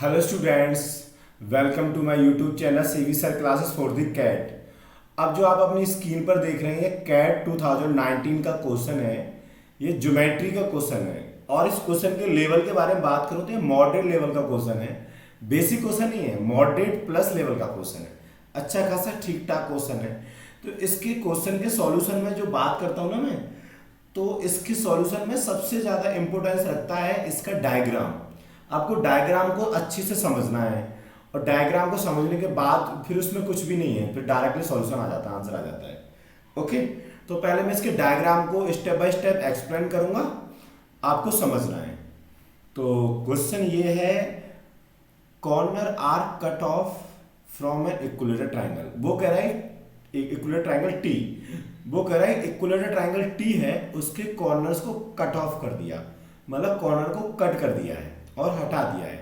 Hello students, welcome to my YouTube channel CV sir classes for the CAT. अब जो आप अपनी screen पर देख रहे हैं कैट 2019 का क्वेश्चन है। ये ज्योमेट्री का क्वेश्चन है और इस क्वेश्चन के लेवल के बारे में बात करूं तो ये मॉडरेट लेवल का क्वेश्चन है। बेसिक क्वेश्चन नहीं है, मॉडरेट प्लस लेवल का क्वेश्चन है। अच्छा खासा ठीक ठाक क्वेश्चन है। तो इसके क्वेश्चन के सॉल्यूशन में जो बात करता हूँ ना मैं, तो इसके सॉल्यूशन में सबसे ज़्यादा इंपॉर्टेंस रखता है इसका डायग्राम। आपको डायग्राम को अच्छे से समझना है और डायग्राम को समझने के बाद फिर उसमें कुछ भी नहीं है, फिर डायरेक्टली सॉल्यूशन आ जाता है, आंसर आ जाता है। ओके, तो पहले मैं इसके डायग्राम को स्टेप बाय स्टेप एक्सप्लेन करूंगा, आपको समझना है। तो क्वेश्चन ये है, corner are cut off from an equilateral triangle. वो कह रहा है इक्विलेटरल ट्राइंगल टी, वो कह रहा है इक्विलेटरल ट्राइंगल टी है, उसके कॉर्नर्स को कट ऑफ कर दिया, मतलब कॉर्नर को कट कर दिया है और हटा दिया है।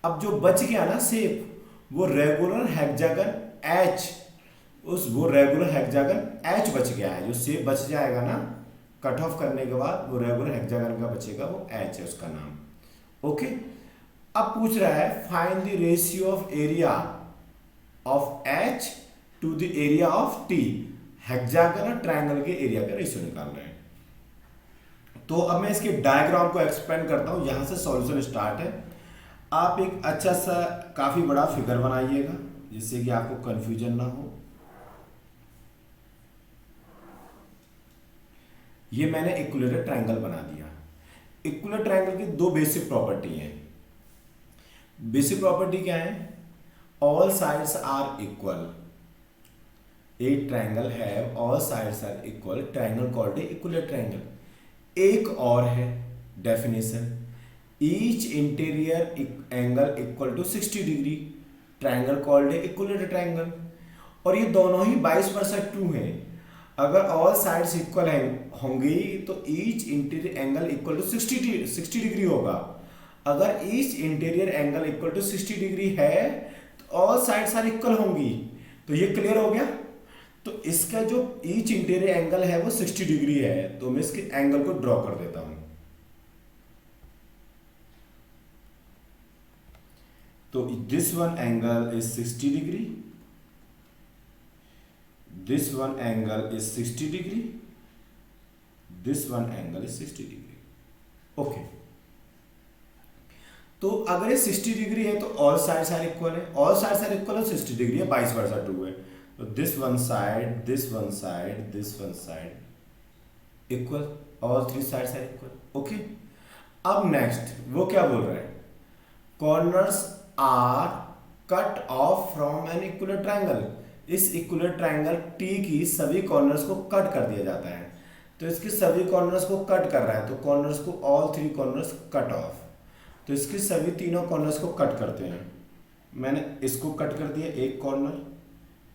अब जो बच गया ना शेप, वो रेगुलर हेक्सागन एच, वो रेगुलर हेक्सागन एच बच गया है। जो शेप बच जाएगा ना कट ऑफ करने के बाद, वो रेगुलर हेक्सागन का बचेगा, वो एच है उसका नाम। ओके, अब पूछ रहा है find the ratio of area of H two the area of T. Hexagon और ट्रायंगल के एरिया का रेशियो निकाल रहे हैं। तो अब मैं इसके डायग्राम को एक्सप्लेन करता हूं, यहां से सॉल्यूशन स्टार्ट है। आप एक अच्छा सा काफी बड़ा फिगर बनाइएगा जिससे कि आपको कंफ्यूजन ना हो। ये मैंने इक्विलेटरल ट्रायंगल बना दिया। इक्विलेटरल ट्रायंगल की दो बेसिक प्रॉपर्टी हैं। बेसिक प्रॉपर्टी क्या है? All sides are equal. A triangle have all sides are equal, triangle called equilateral triangle. एक और है definition, each interior angle equal to 60 degree, triangle called equilateral triangle. और ये दोनों ही 22% ट्रू है। अगर ऑल साइड्स इक्वल होंगी तो each interior angle equal to 60 degree होगा। अगर each interior angle equal to 60 degree है तो ऑल साइड्स आर इक्वल होंगी। तो ये क्लियर हो गया। तो इसका जो ईच इंटीरियर एंगल है वो 60 डिग्री है, तो मैं इसके एंगल को ड्रॉ कर देता हूं। तो this one angle is 60 degree, this one angle is 60 degree, this one angle is 60 degree. Okay, तो अगर ये 60 डिग्री है तो ऑल साइड्स आर इक्वल है, ऑल साइड्स आर इक्वल है, 60 डिग्री है, 22% ट्रू है। तो this one side, this one side, this one side equal, all three sides are equal. Okay, अब नेक्स्ट वो क्या बोल रहे हैं, corners are cut off from an equilateral triangle. इस इक्विलेटरल ट्रायंगल टी की सभी कॉर्नर्स को कट कर दिया जाता है। तो इसके सभी कॉर्नर्स को कट कर रहा है, तो कॉर्नर्स को all three corners cut off. तो इसके सभी तीनों कॉर्नर्स को कट करते हैं। मैंने इसको कट कर दिया एक कॉर्नर,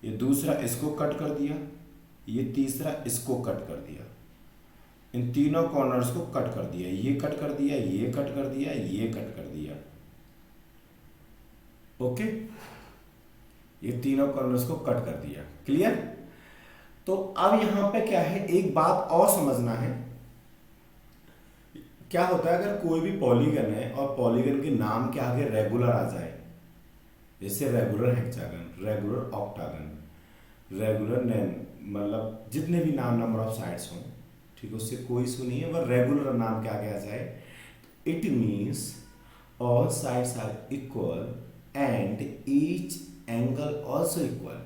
ये दूसरा इसको कट कर दिया, ये तीसरा इसको कट कर दिया। इन तीनों कॉर्नर्स को कट कर दिया, ये कट कर दिया, ये कट कर दिया, ये कट कर दिया। ओके, ये तीनों कॉर्नर्स को कट कर दिया। क्लियर? तो अब यहां पे क्या है, एक बात और समझना है। क्या होता है अगर कोई भी पॉलीगन है और पॉलीगन के नाम के आगे रेगुलर आ जाए, जैसे regular hexagon, regular octagon, regular nine, मतलब जितने भी नाम नंबर ऑफ साइड्स हों, ठीक है, उससे कोई इशू नहीं है, वह रेगुलर नाम के आगे आ जाए, it means all sides are equal and each angle also equal.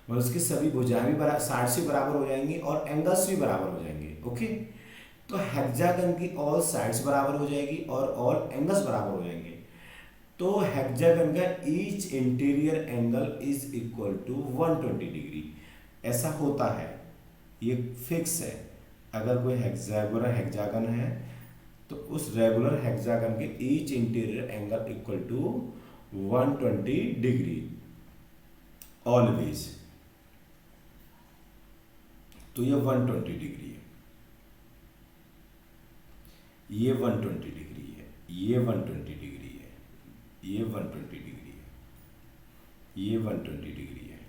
मतलब उसकी सभी भुजाएं भी साइड से बराबर हो जाएंगी और एंगल्स भी बराबर हो जाएंगे। ओके, तो हेक्सागन की ऑल साइड्स बराबर हो जाएगी और ऑल एंगल्स बराबर हो जाएंगे। तो हेक्सागन का each interior angle is equal to 120 degree. ऐसा होता है, ये फिक्स है। अगर कोई रेगुलर हेक्सागन है तो उस रेगुलर हेक्सागन के each interior angle equal to 120 degree always. तो ये 120 डिग्री है, ये 120 डिग्री है, ये 120 डिग्री है, ये 120 डिग्री है, ये 120 डिग्री है,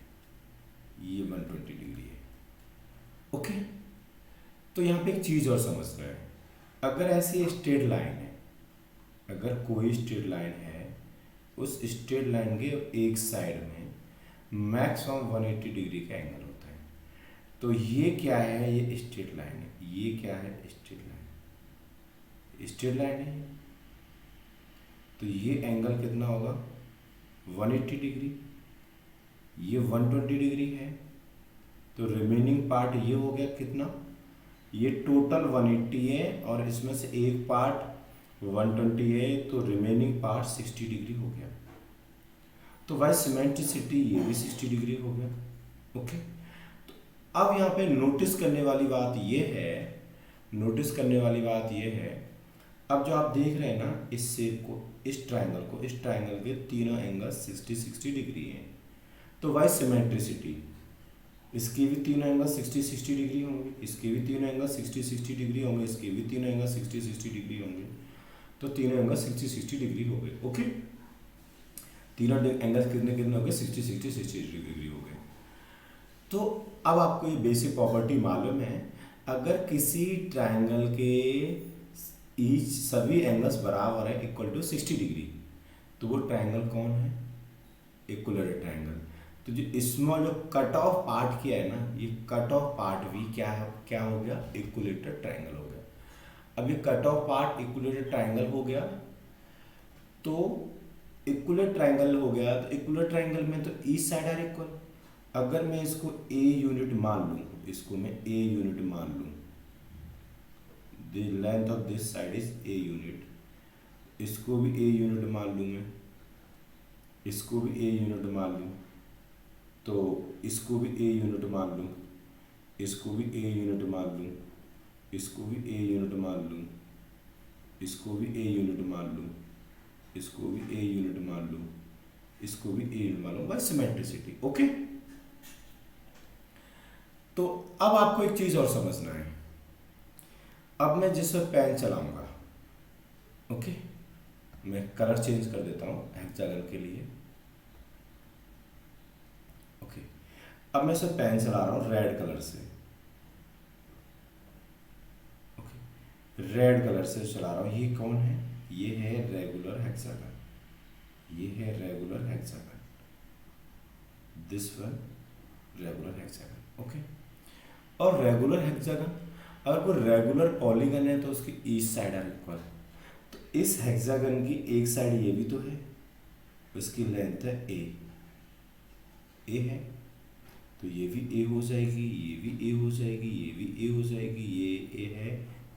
ये 120 डिग्री है। ओके, तो यहां पे एक चीज और समझ रहे हैं। अगर ऐसी स्ट्रेट लाइन है, अगर कोई स्ट्रेट लाइन है उस स्ट्रेट लाइन के एक साइड में मैक्सिमम 180 डिग्री का एंगल होता है। तो ये क्या है, ये स्ट्रेट लाइन है। ये क्या है, स्ट्रेट लाइन, स्ट्रेट लाइन है। तो ये एंगल कितना होगा, 180 डिग्री, ये 120 डिग्री है। तो रिमेनिंग पार्ट ये हो गया कितना, ये टोटल 180 है और इसमें से एक पार्ट 120 है, तो रिमेनिंग पार्ट 60 डिग्री हो गया। तो भाई सिमेट्रिसिटी ये भी 60 डिग्री हो गया। ओके, तो अब यहाँ पे नोटिस करने वाली बात ये है, नोटिस करने वाली बात ये है, अब जो आप देख रहे हैं ना इस शेप को, इस ट्रायंगल को, इस ट्रायंगल के तीनों एंगल 60 डिग्री हैं। तो भाई सिमेट्रिसिटी, इसके भी तीनों एंगल 60 डिग्री होंगे, इसके भी तीनों एंगल 60 डिग्री होंगे, इसके भी तीनों एंगल 60 डिग्री होंगे। तो तीनों एंगल 60 डिग्री हो गए। ओके, तीनों एंगल कितने कितने हो गए, 60 डिग्री हो गए। तो अब आपको ये बेसिक प्रॉपर्टी मालूम है, अगर किसी ट्रायंगल के ईच सभी एंगल्स बराबर है इक्वल टू 60 डिग्री, तो वो ट्रायंगल कौन है, इक्विलेटरल ट्रायंगल। तो जो इसमें जो कट ऑफ पार्ट किया है ना, ये कट ऑफ पार्ट भी क्या है, क्या हो गया, इक्विलेटरल ट्रायंगल हो गया। अब ये cut off part equilateral triangle हो गया, तो इक्विलेटरल ट्रायंगल हो गया। तो इक्विलेटरल ट्रायंगल में तो ईच साइड आर इक्वल। अगर मैं इसको ए यूनिट मान लूँ, इसको मैं ए यूनिट मान लूँ, the length of this side is a unit, इसको भी ए यूनिट मान लूँ मैं, इसको भी ए यूनिट मान लूँ, तो इसको भी ए यूनिट मान लूँ, इसको भी ए यूनिट मान लूँ, इसको भी ए यूनिट मान लूँ, इसको भी ए यूनिट मान लूँ, इसको भी ए यूनिट मान लूँ, इसको भी ए यूनिट मान लूँ, बाय सिमेट्रिसिटी। ओके, तो अब आपको एक चीज़ और समझना है। अब मैं जिस वक्त पेन चलाऊंगा, ओके, मैं कलर चेंज कर देता हूँ हेक्सागन के लिए। ओके, अब मैं सिर्फ पेन चला रहा हूँ रेड कलर से। ओके, रेड कलर से चला रहा हूँ। ये कौन है, ये है रेगुलर हेक्सागन, ये है regular hexagon, this one regular hexagon. Okay, और रेगुलर हेक्सागन, अगर कोई रेगुलर पॉलीगन है तो उसकी ईच साइड आर इक्वल। तो इस हेक्सागन की एक साइड ये भी तो है, उसकी लेंथ है ए है, तो ये भी ए हो जाएगी, ये भी ए हो जाएगी, ये भी ए हो जाएगी, ये ए है,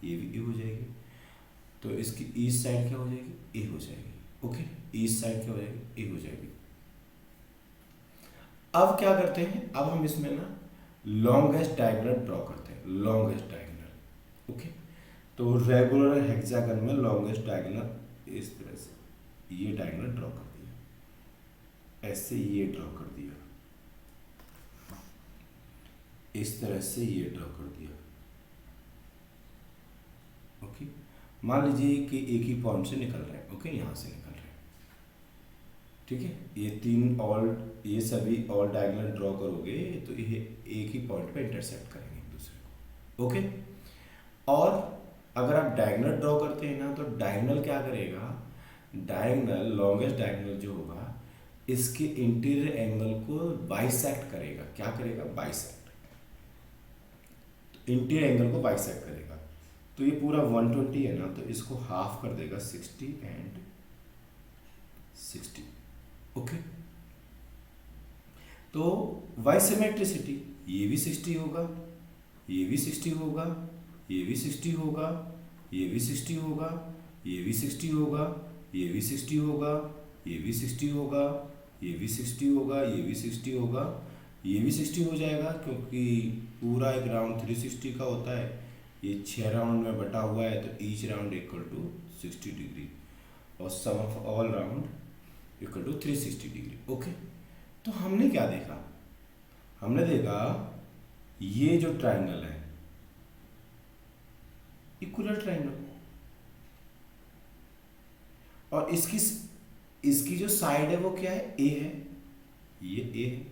ये भी ए हो जाएगी। तो इसकी ईच साइड क्या हो जाएगी, ए हो जाएगी। ओके, ईच साइड क्या हो जाएगी, ए हो जाएगी। अब क्या करते हैं, अब हम इसमें ना लॉन्गेस्ट डायगोनल ड्रॉ करते हैं, लॉन्गेस्ट डायगोनल। ओके, तो रेगुलर हेक्सागन में लॉन्गेस्ट डायगोनल इस तरह से ये डायगोनल ड्रॉ कर दिया, ऐसे ये ड्रॉ कर दिया, इस तरह से ये ड्रॉ कर दिया। ओके, मान लीजिए कि एक ही पॉइंट से निकल रहे हैं। ओके, यहाँ से निकल रहे हैं, ठीक है। ये तीन ऑल, ये सभी ऑल डायगोनल ड्रॉ करोगे तो ये एक ही पॉइंट पे इंटरसेक्ट करेंगे एक दूसरे को। ओके, और अगर आप डायगोनल ड्रॉ करते हैं ना, तो डायगोनल क्या करेगा, डायगोनल लॉन्गेस्ट डायगोनल जो होगा इसके इंटीरियर एंगल को बाइसेक्ट करेगा। क्या करेगा, बाइसेक्ट, तो इंटीरियर एंगल को बाइसेक्ट करेगा। तो ये पूरा 120 है ना, तो इसको हाफ कर देगा, 60 एंड 60। ओके, तो वाई सिमेट्रिसिटी, ये भी 60 होगा, ये भी 60 होगा, ये भी 60 होगा, ये भी 60 होगा, ये भी 60 होगा, ये भी 60 होगा, ये भी 60 होगा, ये भी 60 होगा, ये भी 60 होगा, ये भी 60 हो जाएगा, क्योंकि पूरा एक राउंड 360 का होता है। ये 6 राउंड में बटा हुआ है, तो each round equal to 60 degree और sum of all round equal to 360 degree. Okay, तो हमने क्या देखा, हमने देखा ये जो ट्राइंगल है इक्विलेटरल ट्राइंगल, और इसकी जो साइड है वो क्या है, ए है, ये ए है।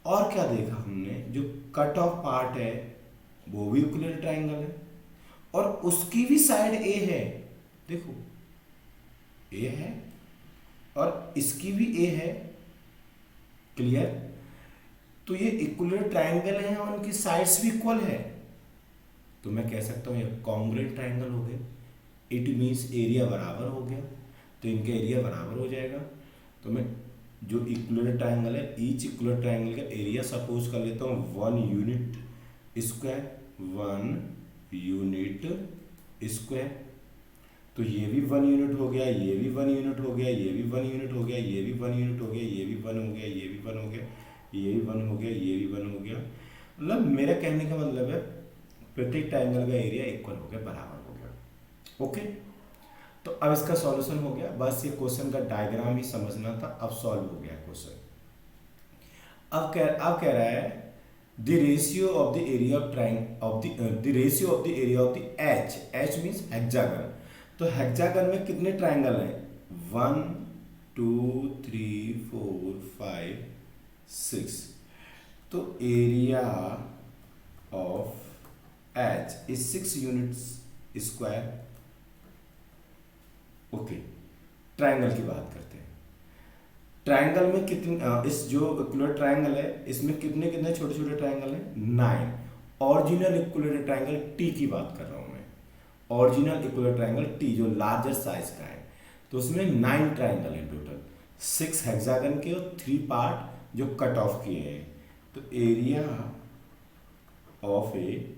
और क्या देखा हमने, जो कट ऑफ पार्ट है वो भी इक्विलेटरल ट्राइंगल है, और उसकी भी साइड ए है। देखो ए है और इसकी भी ए है। क्लियर? तो ये इक्विलेटरल ट्रायंगल है और उनकी साइड्स भी इक्वल है, तो मैं कह सकता हूँ ये कॉन्ग्रुएंट ट्रायंगल हो गए। इट मीन्स एरिया बराबर हो गया, तो इनका एरिया बराबर हो जाएगा। तो मैं जो इक्विलेटरल ट्रायंगल है, ईच इक्विलेटरल ट्रायंगल का एरिया सपोज कर लेता हूँ 1 यूनिट स्क्वायर, 1 यूनिट स्क्वायर। तो ये भी 1 यूनिट हो गया, ये भी 1 यूनिट हो गया, ये भी 1 यूनिट हो गया, ये भी 1 यूनिट हो गया, ये भी 1 हो गया, ये भी 1 हो गया, ये भी 1 हो गया, ये भी 1 हो गया। मतलब मेरा कहने का मतलब है प्रत्येक ट्रायंगल का एरिया इक्वल हो गया, बराबर हो गया। ओके, तो अब इसका सॉल्यूशन हो गया, बस ये क्वेश्चन का डायग्राम ही समझना था, अब सॉल्व हो गया क्वेश्चन। अब कह रहा है the ratio of the area of triangle of the ratio of the area of the H means hexagon. तो हेक्सागन में कितने ट्रायंगल हैं? 1 2 3 4 5 6। तो area of H is 6 units square. Okay, triangle की बात करते हैं। ट्रायंगल में कितने इस जो इक्विलेटरल ट्रायंगल है इसमें कितने कितने छोटे छोटे ट्रायंगल हैं? 9। ओरिजिनल इक्विलेटरल ट्रायंगल टी की बात कर रहा हूं मैं, ओरिजिनल इक्विलेटरल ट्रायंगल टी जो लार्जर साइज का है, तो उसमें 9 ट्रायंगल हैं टोटल, 6 हेक्सागन के और 3 पार्ट जो कट ऑफ किए हैं। तो area of a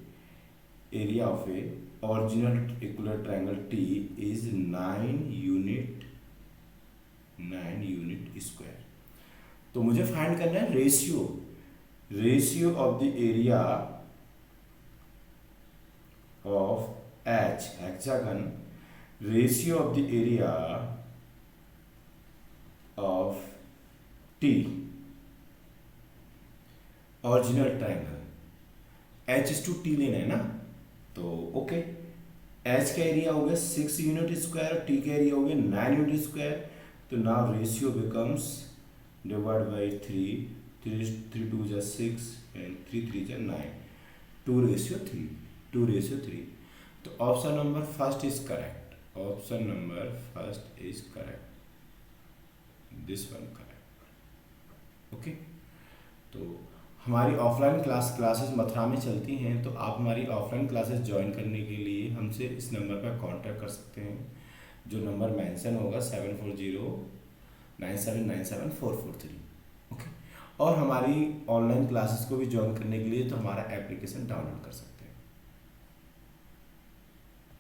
original equilateral triangle T is 9 unit square. तो मुझे फाइंड करना है ratio of the area of H hexagon, ratio of the area of T original triangle. H is to T लेना है ना, तो ओके, एच का area हो गया 6 यूनिट स्क्वायर और टी का एरिया हो गया 9 यूनिट स्क्वायर। तो now ratio becomes divide by 3, 3 2 जा 6 एंड 3 3 जा 9, 2:3। तो option number first is correct, option number first is correct, this one correct. Okay, तो हमारी ऑफलाइन क्लासेस मथुरा में चलती हैं, तो आप हमारी ऑफलाइन क्लासेस ज्वाइन करने के लिए हमसे इस नंबर पर कांटेक्ट कर सकते हैं, जो नंबर मेंशन होगा 7409797443। ओके, और हमारी ऑनलाइन क्लासेस को भी ज्वाइन करने के लिए तो हमारा एप्लीकेशन डाउनलोड कर सकते हैं।